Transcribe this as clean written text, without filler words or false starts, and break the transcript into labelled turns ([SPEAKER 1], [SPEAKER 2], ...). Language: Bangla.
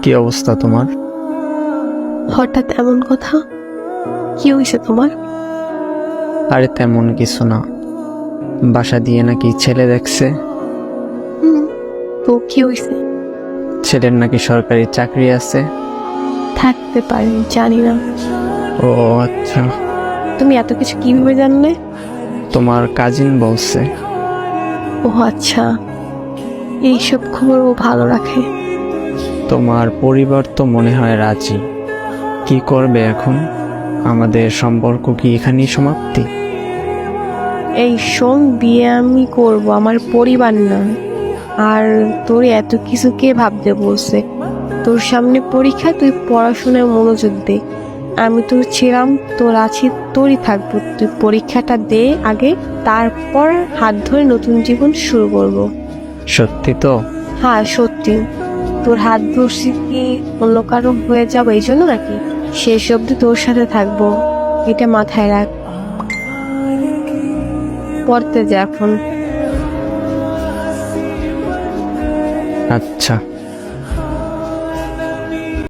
[SPEAKER 1] কি অবস্থা তোমার?
[SPEAKER 2] হঠাৎ এমন কথা? কি হয়েছে তোমার?
[SPEAKER 1] আরে তেমন কিছু না, বাসা দিয়ে নাকি ছেলে দেখছে।
[SPEAKER 2] তো কি হয়েছে?
[SPEAKER 1] ছেলের নাকি সরকারি চাকরি আছে।
[SPEAKER 2] থাকতে পারে, জানি না।
[SPEAKER 1] ও আচ্ছা,
[SPEAKER 2] তুমি এত কিছু কিভাবে জানলে?
[SPEAKER 1] তোমার কাজিন বলছে।
[SPEAKER 2] ও আচ্ছা, এইসব খবর ও ভালো রাখে।
[SPEAKER 1] তোমার পরিবার তো মনে হয় রাজি। কি করবে এখন? আমাদের সম্পর্ক কি এখানেই সমাপ্তি?
[SPEAKER 2] এই শোন, বিয়ে আমি করব, আমার পরিবার না। আর তোর এত কিছু কে ভাবতে বলছে? তোর সামনে পরীক্ষা, তুই পড়াশোনায় মনোযোগ দে। আমি তোর ছিলাম, তোর আছি, তোরই থাকবো। তুই পরীক্ষাটা দে আগে, তারপর হাত ধরে নতুন জীবন শুরু করব।
[SPEAKER 1] সত্যি তো?
[SPEAKER 2] হ্যাঁ সত্যি। তোর হাত ধরছি কি অন্য কারো হয়ে যাবো এই জন্য নাকি? শেষ অব্দি তোর সাথে থাকবো, এটা মাথায় রাখ। পড়তে যা এখন।
[SPEAKER 1] আচ্ছা।